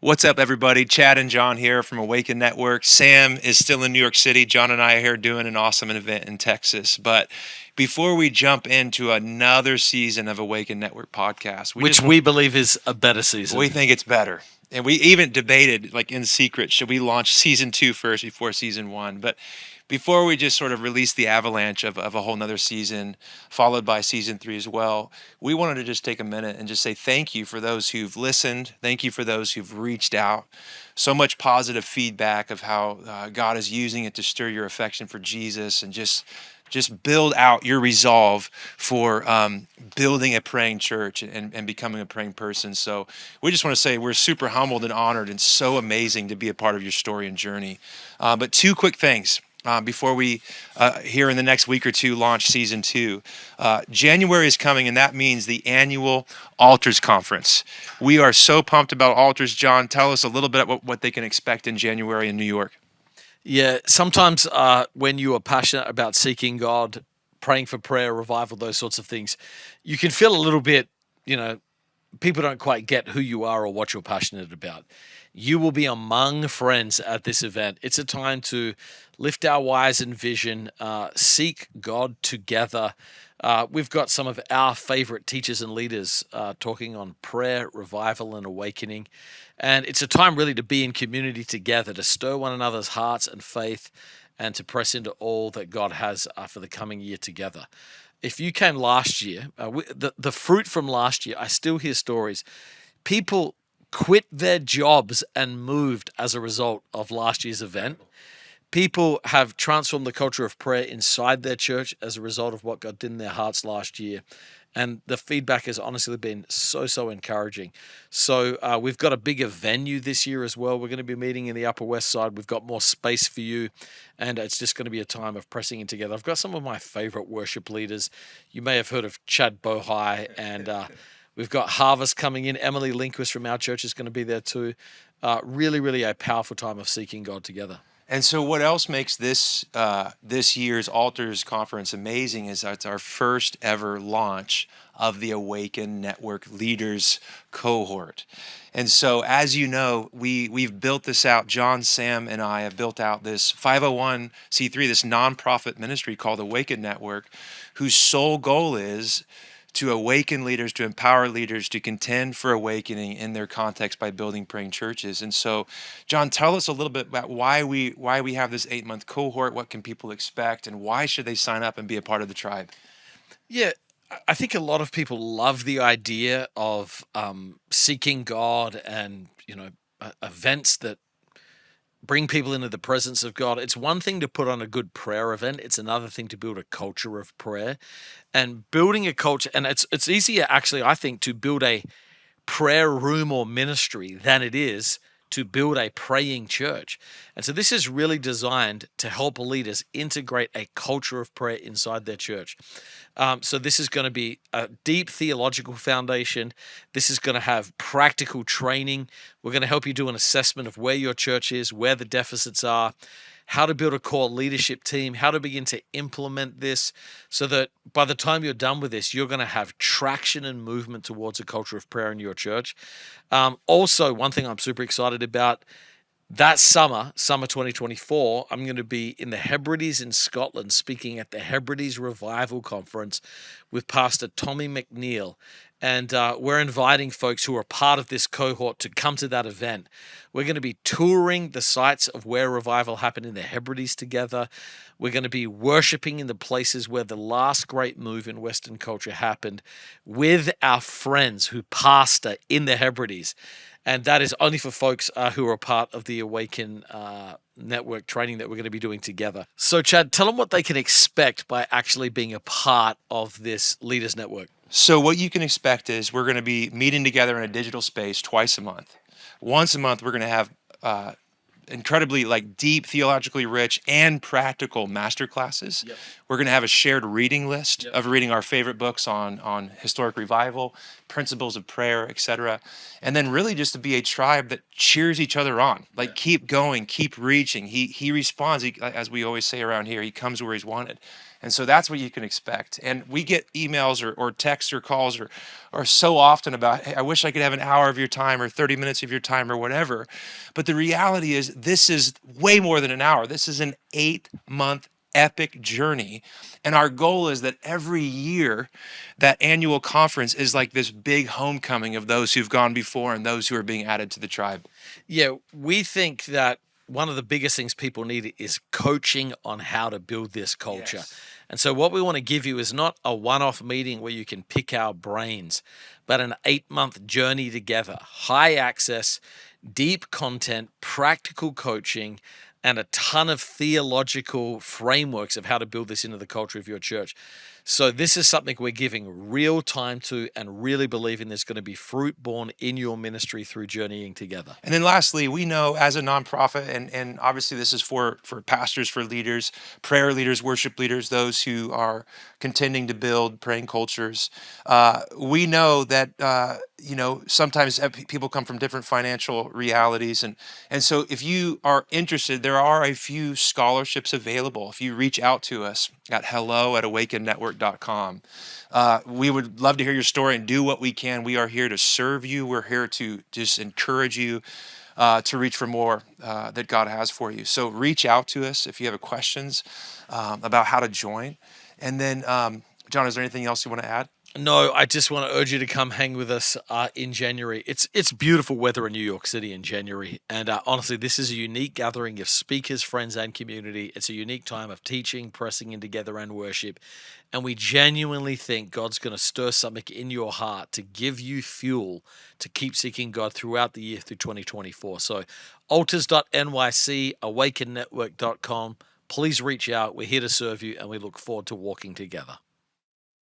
What's up, everybody? Chad and John here from Awaken Network. Sam is still in New York City. John and I are here doing an awesome event in Texas. But before we jump into another season of Awaken Network podcast, We believe is a better season. we think it's better. And we even debated, like in secret, should we launch season 2 first before season 1? But before we just sort of release the avalanche of a whole nother season, followed by season 3 as well, we wanted to just take a minute and just say thank you for those who've listened. Thank you for those who've reached out. So much positive feedback of how God is using it to stir your affection for Jesus and just build out your resolve for building a praying church and becoming a praying person. So we just want to say we're super humbled and honored and so amazing to be a part of your story and journey. But two quick things. Before we, here in the next week or two, launch season 2. January is coming, and that means the annual Altars Conference. We are so pumped about Altars. John, tell us a little bit about what they can expect in January in New York. Yeah, sometimes when you are passionate about seeking God, praying for prayer, revival, those sorts of things, you can feel a little bit, people don't quite get who you are or what you're passionate about. You will be among friends at this event. It's a time to lift our wires and vision, seek God together. We've got some of our favorite teachers and leaders talking on prayer, revival, and awakening. And it's a time really to be in community together, to stir one another's hearts and faith, and to press into all that God has for the coming year together. If you came last year, the fruit from last year, I still hear stories. People quit their jobs and moved as a result of last year's event. People have transformed the culture of prayer inside their church as a result of what God did in their hearts last year. And the feedback has honestly been so encouraging. So we've got a bigger venue this year as well. We're going to be meeting in the Upper West Side. We've got more space for you. And it's just going to be a time of pressing in together. I've got some of my favorite worship leaders. You may have heard of Chad Bohai, and we've got Harvest coming in. Emily Linquist from our church is going to be there too. Really a powerful time of seeking God together. And so what else makes this year's Altars Conference amazing is that it's our first ever launch of the Awaken Network Leaders Cohort. And so, as you know, we've built this out. John, Sam, and I have built out this 501c3, this nonprofit ministry called Awaken Network, whose sole goal is to awaken leaders, to empower leaders, to contend for awakening in their context by building praying churches. And so, John, tell us a little bit about why we have this 8-month cohort. What can people expect, and why should they sign up and be a part of the tribe? Yeah, I think a lot of people love the idea of seeking God and events that bring people into the presence of God. It's one thing to put on a good prayer event. It's another thing to build a culture of prayer. And building a culture, and it's easier actually, I think, to build a prayer room or ministry than it is to build a praying church. And so this is really designed to help leaders integrate a culture of prayer inside their church. So this is going to be a deep theological foundation. This is going to have practical training. We're going to help you do an assessment of where your church is, where the deficits are, how to build a core leadership team, how to begin to implement this so that by the time you're done with this, you're going to have traction and movement towards a culture of prayer in your church. Also, one thing I'm super excited about, that summer 2024, I'm going to be in the Hebrides in Scotland speaking at the Hebrides Revival Conference with Pastor Tommy McNeil. And we're inviting folks who are part of this cohort to come to that event. We're going to be touring the sites of where revival happened in the Hebrides together. We're going to be worshiping in the places where the last great move in Western culture happened with our friends who pastor in the Hebrides. And that is only for folks who are part of the Awaken Network training that we're going to be doing together. So, Chad, tell them what they can expect by actually being a part of this Leaders Network. So what you can expect is we're going to be meeting together in a digital space twice a month. Once a month, we're going to have incredibly deep, theologically rich, and practical master classes. Yep. We're going to have a shared reading list Yep. of reading our favorite books on historic revival, principles of prayer, etc. And then really just to be a tribe that cheers each other on. Keep going, keep reaching. He responds, as we always say around here, he comes where he's wanted. And so that's what you can expect. And we get emails or texts or calls or so often about, hey, I wish I could have an hour of your time or 30 minutes of your time or whatever. But the reality is, this is way more than an hour. This is an 8-month epic journey. And our goal is that every year, that annual conference is like this big homecoming of those who've gone before and those who are being added to the tribe. Yeah, we think that one of the biggest things people need is coaching on how to build this culture. Yes. And so, what we want to give you is not a one off meeting where you can pick our brains, but an 8-month journey together, high access, deep content, practical coaching, and a ton of theological frameworks of how to build this into the culture of your church. So, this is something we're giving real time to and really believing there's going to be fruit born in your ministry through journeying together. And then lastly, we know as a nonprofit, and obviously this is for pastors, for leaders, prayer leaders, worship leaders, those who are contending to build praying cultures. We know that sometimes people come from different financial realities, and so if you are interested, there are a few scholarships available. If you reach out to us at hello@awakennetwork.com. We would love to hear your story and do what we can. We are here to serve you. We're here to just encourage you to reach for more that God has for you. So reach out to us if you have questions about how to join. And then, John, is there anything else you want to add? No, I just want to urge you to come hang with us in January. It's beautiful weather in New York City in January, and honestly, this is a unique gathering of speakers, friends, and community. It's a unique time of teaching, pressing in together, and worship. And we genuinely think God's going to stir something in your heart to give you fuel to keep seeking God throughout the year through 2024. So, altars.nyc, awakennetwork.com. Please reach out. We're here to serve you, and we look forward to walking together.